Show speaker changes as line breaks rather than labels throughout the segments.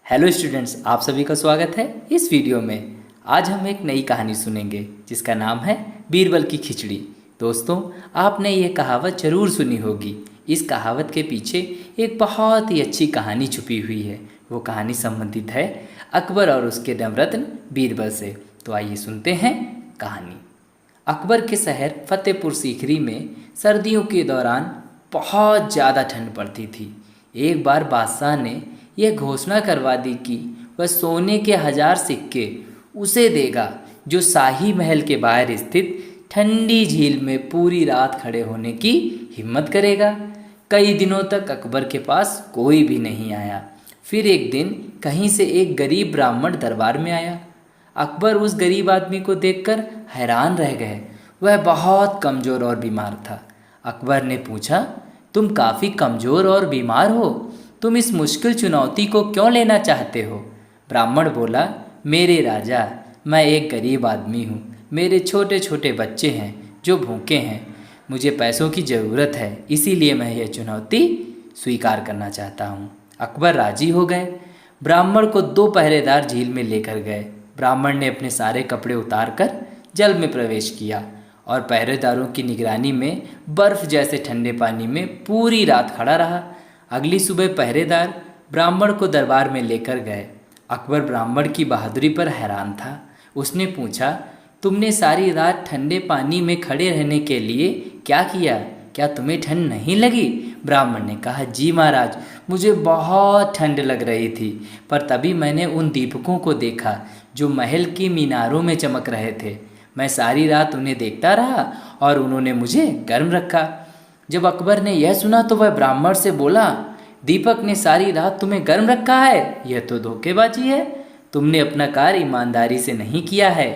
Hello students, आप सभी का स्वागत है इस वीडियो में। आज हम एक नई कहानी सुनेंगे जिसका नाम है बीरबल की खिचड़ी। दोस्तों, आपने ये कहावत ज़रूर सुनी होगी। इस कहावत के पीछे एक बहुत ही अच्छी कहानी छुपी हुई है। वो कहानी संबंधित है अकबर और उसके नवरत्न बीरबल से। तो आइए सुनते हैं कहानी। अकबर के शहर फतेहपुर सीकरी में सर्दियों के दौरान बहुत ज़्यादा ठंड पड़ती थी। एक बार बादशाह ने यह घोषणा करवा दी कि वह सोने के 1000 सिक्के उसे देगा जो शाही महल के बाहर स्थित ठंडी झील में पूरी रात खड़े होने की हिम्मत करेगा। कई दिनों तक अकबर के पास कोई भी नहीं आया। फिर एक दिन कहीं से एक गरीब ब्राह्मण दरबार में आया। अकबर उस गरीब आदमी को देखकर हैरान रह गए। वह बहुत कमज़ोर और बीमार था। अकबर ने पूछा, तुम काफ़ी कमज़ोर और बीमार हो, तुम इस मुश्किल चुनौती को क्यों लेना चाहते हो? ब्राह्मण बोला, मेरे राजा, मैं एक गरीब आदमी हूँ। मेरे छोटे छोटे बच्चे हैं जो भूखे हैं। मुझे पैसों की ज़रूरत है, इसीलिए मैं यह चुनौती स्वीकार करना चाहता हूँ। अकबर राजी हो गए। ब्राह्मण को 2 पहरेदार झील में लेकर गए। ब्राह्मण ने अपने सारे कपड़े उतारकर जल में प्रवेश किया और पहरेदारों की निगरानी में बर्फ़ जैसे ठंडे पानी में पूरी रात खड़ा रहा। अगली सुबह पहरेदार ब्राह्मण को दरबार में लेकर गए। अकबर ब्राह्मण की बहादुरी पर हैरान था। उसने पूछा, तुमने सारी रात ठंडे पानी में खड़े रहने के लिए क्या किया? क्या तुम्हें ठंड नहीं लगी? ब्राह्मण ने कहा, जी महाराज, मुझे बहुत ठंड लग रही थी, पर तभी मैंने उन दीपकों को देखा जो महल की मीनारों में चमक रहे थे। मैं सारी रात उन्हें देखता रहा और उन्होंने मुझे गर्म रखा। जब अकबर ने यह सुना तो वह ब्राह्मण से बोला, दीपक ने सारी रात तुम्हें गर्म रखा है? यह तो धोखेबाजी है। तुमने अपना कार्य ईमानदारी से नहीं किया है।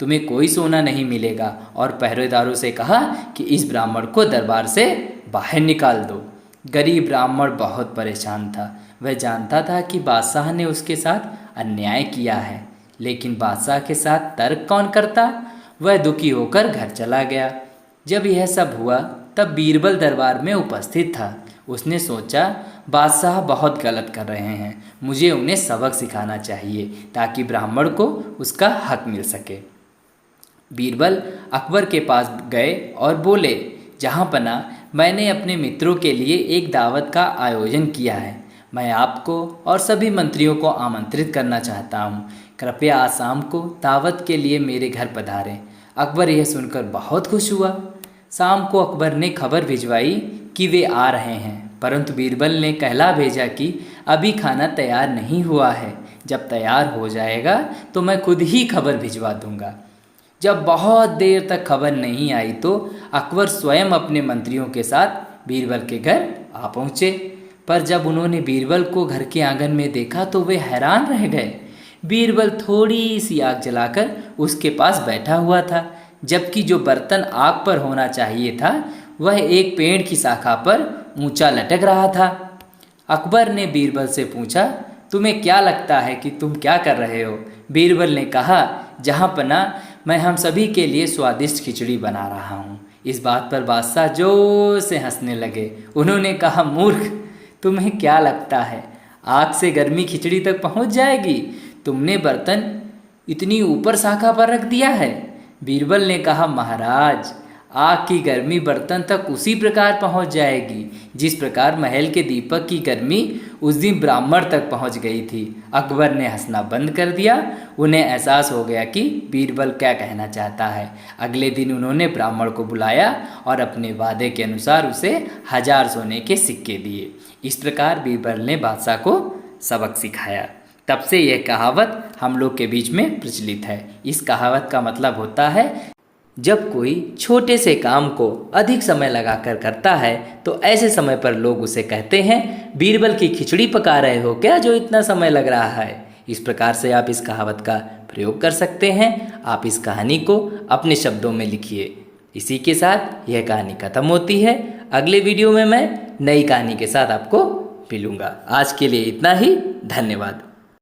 तुम्हें कोई सोना नहीं मिलेगा। और पहरेदारों से कहा कि इस ब्राह्मण को दरबार से बाहर निकाल दो। गरीब ब्राह्मण बहुत परेशान था। वह जानता था कि बादशाह ने उसके साथ अन्याय किया है, लेकिन बादशाह के साथ तर्क कौन करता? वह दुखी होकर घर चला गया। जब यह सब हुआ तब बीरबल दरबार में उपस्थित था। उसने सोचा, बादशाह बहुत गलत कर रहे हैं, मुझे उन्हें सबक सिखाना चाहिए ताकि ब्राह्मण को उसका हक मिल सके। बीरबल अकबर के पास गए और बोले, जहाँपनाह, मैंने अपने मित्रों के लिए एक दावत का आयोजन किया है। मैं आपको और सभी मंत्रियों को आमंत्रित करना चाहता हूँ। कृपया आज शाम को दावत के लिए मेरे घर पधारें। अकबर यह सुनकर बहुत खुश हुआ। शाम को अकबर ने खबर भिजवाई कि वे आ रहे हैं, परंतु बीरबल ने कहला भेजा कि अभी खाना तैयार नहीं हुआ है। जब तैयार हो जाएगा तो मैं खुद ही खबर भिजवा दूंगा। जब बहुत देर तक खबर नहीं आई तो अकबर स्वयं अपने मंत्रियों के साथ बीरबल के घर आ पहुँचे। पर जब उन्होंने बीरबल को घर के आंगन में देखा तो वे हैरान रह गए। बीरबल थोड़ी सी आग जलाकर उसके पास बैठा हुआ था, जबकि जो बर्तन आग पर होना चाहिए था वह एक पेड़ की शाखा पर ऊंचा लटक रहा था। अकबर ने बीरबल से पूछा, तुम्हें क्या लगता है कि तुम क्या कर रहे हो? बीरबल ने कहा, जहाँपनाह, मैं हम सभी के लिए स्वादिष्ट खिचड़ी बना रहा हूँ। इस बात पर बादशाह जोर से हंसने लगे। उन्होंने कहा, मूर्ख, तुम्हें क्या लगता है आग से गर्मी खिचड़ी तक पहुँच जाएगी? तुमने बर्तन इतनी ऊपर शाखा पर रख दिया है। बीरबल ने कहा, महाराज, आग की गर्मी बर्तन तक उसी प्रकार पहुंच जाएगी जिस प्रकार महल के दीपक की गर्मी उस दिन ब्राह्मण तक पहुंच गई थी। अकबर ने हंसना बंद कर दिया। उन्हें एहसास हो गया कि बीरबल क्या कहना चाहता है। अगले दिन उन्होंने ब्राह्मण को बुलाया और अपने वादे के अनुसार उसे 1000 सोने के सिक्के दिए। इस प्रकार बीरबल ने बादशाह को सबक सिखाया। तब से यह कहावत हम लोग के बीच में प्रचलित है। इस कहावत का मतलब होता है, जब कोई छोटे से काम को अधिक समय लगाकर करता है तो ऐसे समय पर लोग उसे कहते हैं, बीरबल की खिचड़ी पका रहे हो क्या जो इतना समय लग रहा है। इस प्रकार से आप इस कहावत का प्रयोग कर सकते हैं। आप इस कहानी को अपने शब्दों में लिखिए। इसी के साथ यह कहानी खत्म होती है। अगले वीडियो में मैं नई कहानी के साथ आपको मिलूँगा। आज के लिए इतना ही। धन्यवाद।